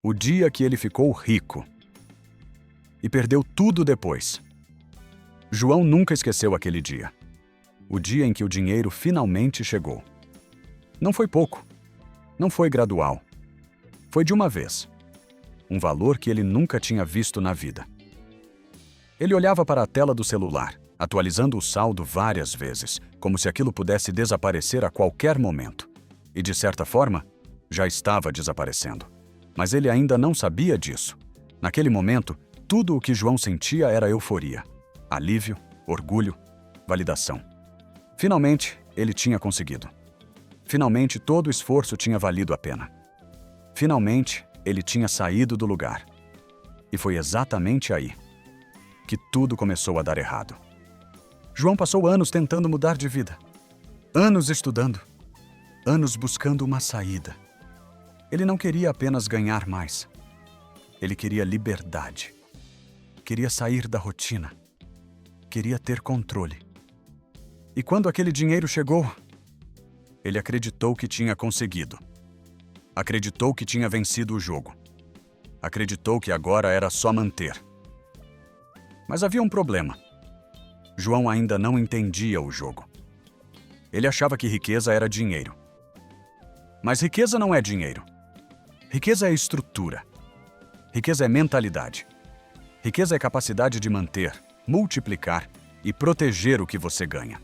O dia que ele ficou rico. E perdeu tudo depois. João nunca esqueceu aquele dia. O dia em que o dinheiro finalmente chegou. Não foi pouco. Não foi gradual. Foi de uma vez. Um valor que ele nunca tinha visto na vida. Ele olhava para a tela do celular, atualizando o saldo várias vezes, como se aquilo pudesse desaparecer a qualquer momento. E, de certa forma, já estava desaparecendo. Mas ele ainda não sabia disso. Naquele momento, tudo o que João sentia era euforia, alívio, orgulho, validação. Finalmente, ele tinha conseguido. Finalmente, todo o esforço tinha valido a pena. Finalmente, ele tinha saído do lugar. E foi exatamente aí que tudo começou a dar errado. João passou anos tentando mudar de vida. Anos estudando. Anos buscando uma saída. Ele não queria apenas ganhar mais. Ele queria liberdade. Queria sair da rotina. Queria ter controle. E quando aquele dinheiro chegou, ele acreditou que tinha conseguido. Acreditou que tinha vencido o jogo. Acreditou que agora era só manter. Mas havia um problema. João ainda não entendia o jogo. Ele achava que riqueza era dinheiro. Mas riqueza não é dinheiro. Riqueza é estrutura. Riqueza é mentalidade. Riqueza é capacidade de manter, multiplicar e proteger o que você ganha.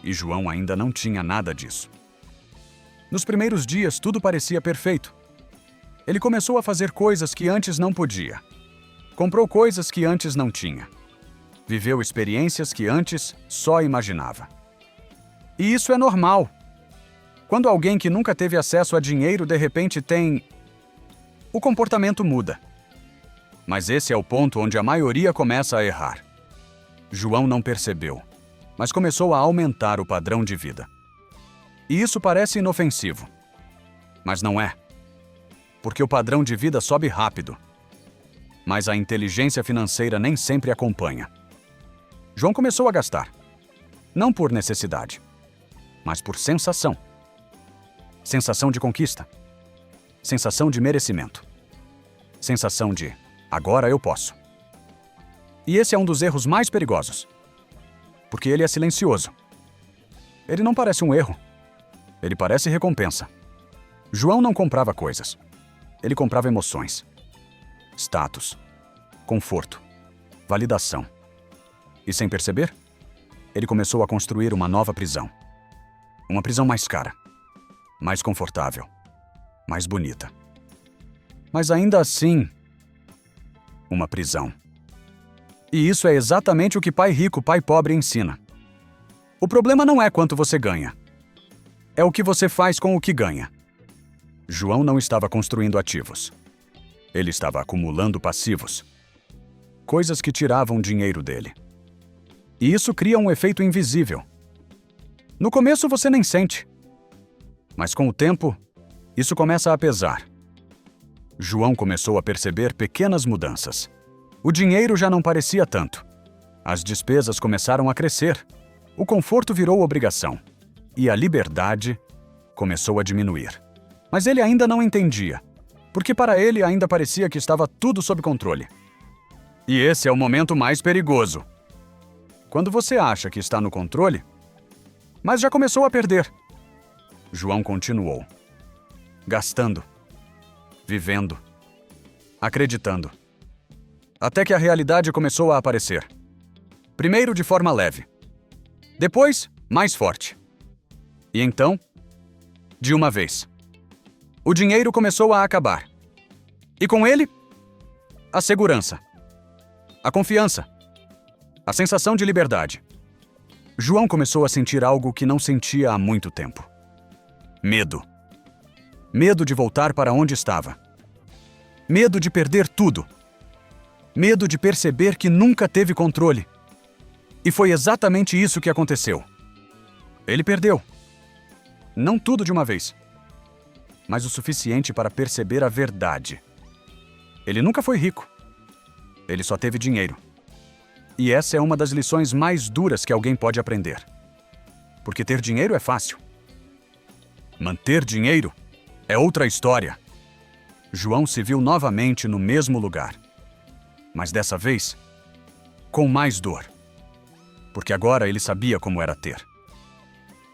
E João ainda não tinha nada disso. Nos primeiros dias, tudo parecia perfeito. Ele começou a fazer coisas que antes não podia. Comprou coisas que antes não tinha. Viveu experiências que antes só imaginava. E isso é normal. Quando alguém que nunca teve acesso a dinheiro de repente tem... o comportamento muda. Mas esse é o ponto onde a maioria começa a errar. João não percebeu, mas começou a aumentar o padrão de vida. E isso parece inofensivo. Mas não é. Porque o padrão de vida sobe rápido. Mas a inteligência financeira nem sempre acompanha. João começou a gastar. Não por necessidade, mas por sensação. Sensação de conquista. Sensação de merecimento. Sensação de, agora eu posso. E esse é um dos erros mais perigosos. Porque ele é silencioso. Ele não parece um erro. Ele parece recompensa. João não comprava coisas. Ele comprava emoções. Status. Conforto. Validação. E sem perceber, ele começou a construir uma nova prisão. Uma prisão mais cara. Mais confortável. Mais bonita. Mas ainda assim, uma prisão. E isso é exatamente o que pai rico, pai pobre ensina. O problema não é quanto você ganha. É o que você faz com o que ganha. João não estava construindo ativos. Ele estava acumulando passivos. Coisas que tiravam dinheiro dele. E isso cria um efeito invisível. No começo você nem sente. Mas com o tempo, isso começa a pesar. João começou a perceber pequenas mudanças. O dinheiro já não parecia tanto. As despesas começaram a crescer. O conforto virou obrigação. E a liberdade começou a diminuir. Mas ele ainda não entendia, porque para ele ainda parecia que estava tudo sob controle. E esse é o momento mais perigoso. Quando você acha que está no controle, mas já começou a perder. João continuou. Gastando. Vivendo. Acreditando. Até que a realidade começou a aparecer. Primeiro de forma leve. Depois, mais forte. E então, de uma vez. O dinheiro começou a acabar. E com ele, a segurança. A confiança. A sensação de liberdade. João começou a sentir algo que não sentia há muito tempo. Medo. Medo de voltar para onde estava. Medo de perder tudo. Medo de perceber que nunca teve controle. E foi exatamente isso que aconteceu. Ele perdeu. Não tudo de uma vez, mas o suficiente para perceber a verdade. Ele nunca foi rico. Ele só teve dinheiro. E essa é uma das lições mais duras que alguém pode aprender. Porque ter dinheiro é fácil. Manter dinheiro é outra história. João se viu novamente no mesmo lugar. Mas dessa vez, com mais dor. Porque agora ele sabia como era ter.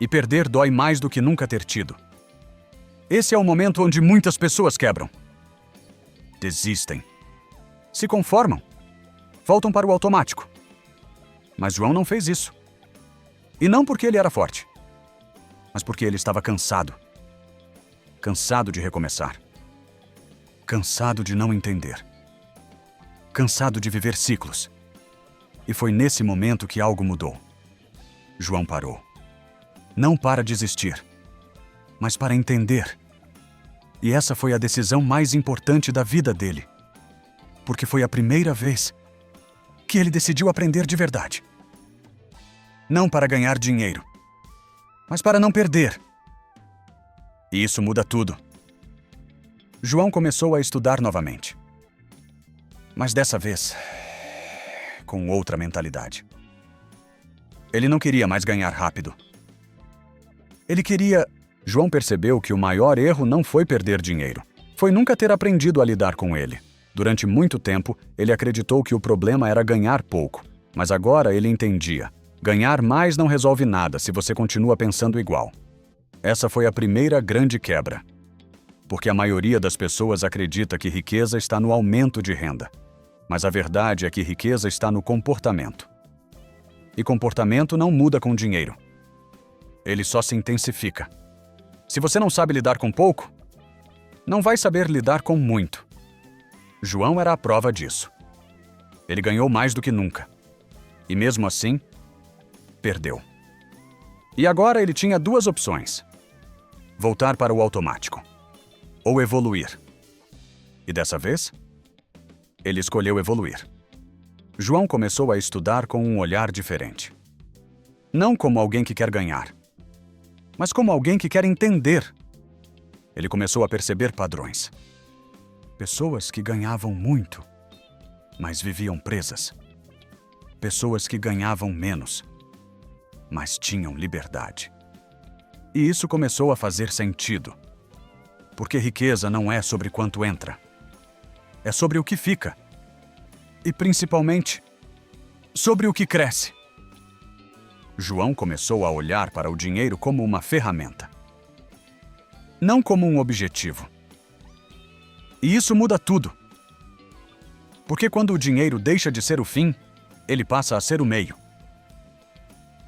E perder dói mais do que nunca ter tido. Esse é o momento onde muitas pessoas quebram. Desistem. Se conformam. Voltam para o automático. Mas João não fez isso. E não porque ele era forte, mas porque ele estava cansado. Cansado de recomeçar. Cansado de não entender. Cansado de viver ciclos. E foi nesse momento que algo mudou. João parou. Não para desistir, mas para entender. E essa foi a decisão mais importante da vida dele. Porque foi a primeira vez que ele decidiu aprender de verdade. Não para ganhar dinheiro, mas para não perder. E isso muda tudo. João começou a estudar novamente. Mas dessa vez, com outra mentalidade. Ele não queria mais ganhar rápido. Ele queria... João percebeu que o maior erro não foi perder dinheiro. Foi nunca ter aprendido a lidar com ele. Durante muito tempo, ele acreditou que o problema era ganhar pouco. Mas agora ele entendia. Ganhar mais não resolve nada se você continua pensando igual. Essa foi a primeira grande quebra. Porque a maioria das pessoas acredita que riqueza está no aumento de renda. Mas a verdade é que riqueza está no comportamento. E comportamento não muda com dinheiro. Ele só se intensifica. Se você não sabe lidar com pouco, não vai saber lidar com muito. João era a prova disso. Ele ganhou mais do que nunca. E mesmo assim, perdeu. E agora ele tinha duas opções: voltar para o automático ou evoluir. E dessa vez, ele escolheu evoluir. João começou a estudar com um olhar diferente. Não como alguém que quer ganhar, mas como alguém que quer entender. Ele começou a perceber padrões. Pessoas que ganhavam muito, mas viviam presas. Pessoas que ganhavam menos, mas tinham liberdade. E isso começou a fazer sentido. Porque riqueza não é sobre quanto entra. É sobre o que fica. E principalmente, sobre o que cresce. João começou a olhar para o dinheiro como uma ferramenta. Não como um objetivo. E isso muda tudo. Porque quando o dinheiro deixa de ser o fim, ele passa a ser o meio.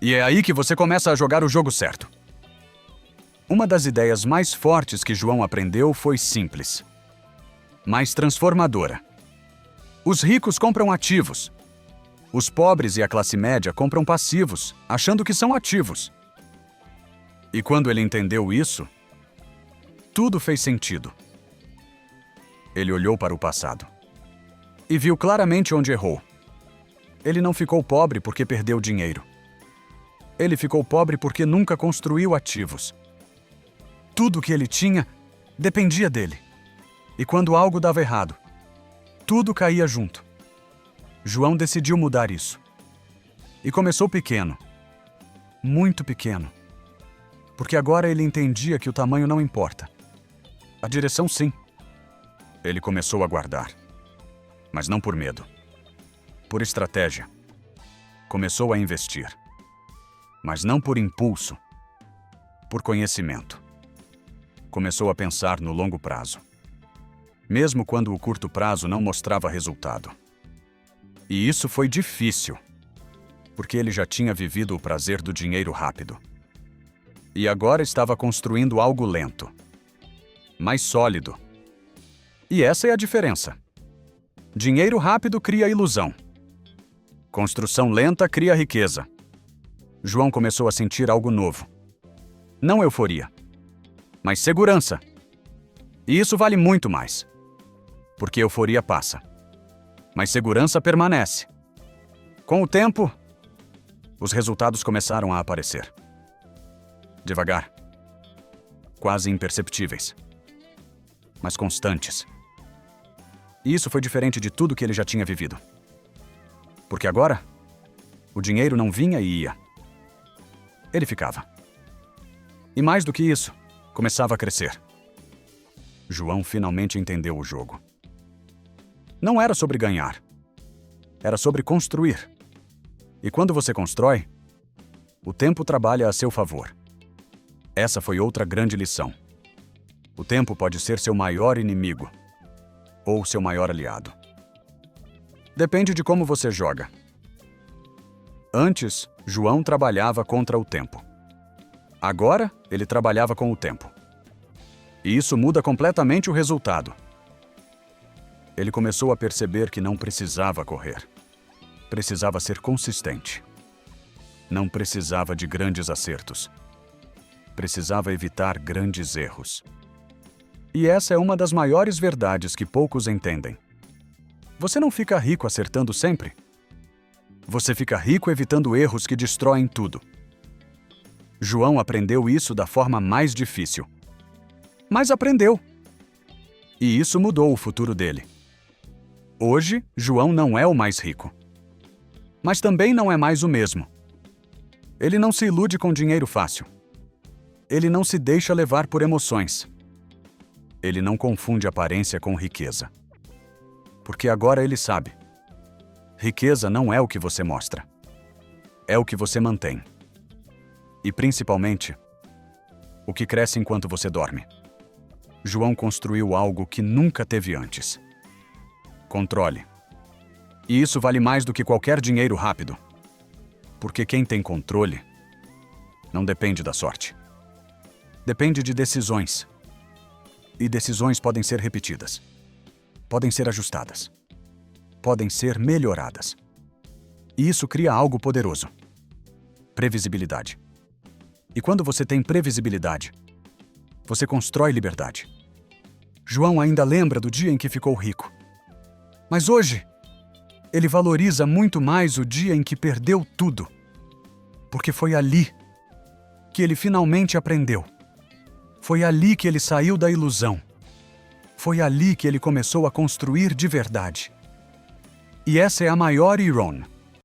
E é aí que você começa a jogar o jogo certo. Uma das ideias mais fortes que João aprendeu foi simples, mas transformadora. Os ricos compram ativos. Os pobres e a classe média compram passivos, achando que são ativos. E quando ele entendeu isso, tudo fez sentido. Ele olhou para o passado e viu claramente onde errou. Ele não ficou pobre porque perdeu dinheiro. Ele ficou pobre porque nunca construiu ativos. Tudo que ele tinha dependia dele. E quando algo dava errado, tudo caía junto. João decidiu mudar isso. E começou pequeno. Muito pequeno. Porque agora ele entendia que o tamanho não importa. A direção, sim. Ele começou a guardar. Mas não por medo. Por estratégia. Começou a investir. Mas não por impulso. Por conhecimento. Começou a pensar no longo prazo. Mesmo quando o curto prazo não mostrava resultado. E isso foi difícil, porque ele já tinha vivido o prazer do dinheiro rápido. E agora estava construindo algo lento, mais sólido. E essa é a diferença. Dinheiro rápido cria ilusão. Construção lenta cria riqueza. João começou a sentir algo novo. Não euforia, mas segurança. E isso vale muito mais. Porque euforia passa, mas segurança permanece. Com o tempo, os resultados começaram a aparecer. Devagar. Quase imperceptíveis. Mas constantes. E isso foi diferente de tudo que ele já tinha vivido. Porque agora, o dinheiro não vinha e ia. Ele ficava. E mais do que isso, começava a crescer. João finalmente entendeu o jogo. Não era sobre ganhar. Era sobre construir. E quando você constrói, o tempo trabalha a seu favor. Essa foi outra grande lição. O tempo pode ser seu maior inimigo ou seu maior aliado. Depende de como você joga. Antes, João trabalhava contra o tempo. Agora, ele trabalhava com o tempo. E isso muda completamente o resultado. Ele começou a perceber que não precisava correr. Precisava ser consistente. Não precisava de grandes acertos. Precisava evitar grandes erros. E essa é uma das maiores verdades que poucos entendem. Você não fica rico acertando sempre. Você fica rico evitando erros que destroem tudo. João aprendeu isso da forma mais difícil. Mas aprendeu. E isso mudou o futuro dele. Hoje, João não é o mais rico. Mas também não é mais o mesmo. Ele não se ilude com dinheiro fácil. Ele não se deixa levar por emoções. Ele não confunde aparência com riqueza. Porque agora ele sabe. Riqueza não é o que você mostra. É o que você mantém. E, principalmente, o que cresce enquanto você dorme. João construiu algo que nunca teve antes. Controle. E isso vale mais do que qualquer dinheiro rápido. Porque quem tem controle não depende da sorte. Depende de decisões. E decisões podem ser repetidas. Podem ser ajustadas. Podem ser melhoradas. E isso cria algo poderoso. Previsibilidade. E quando você tem previsibilidade, você constrói liberdade. João ainda lembra do dia em que ficou rico. Mas hoje, ele valoriza muito mais o dia em que perdeu tudo. Porque foi ali que ele finalmente aprendeu. Foi ali que ele saiu da ilusão. Foi ali que ele começou a construir de verdade. E essa é a maior Iron.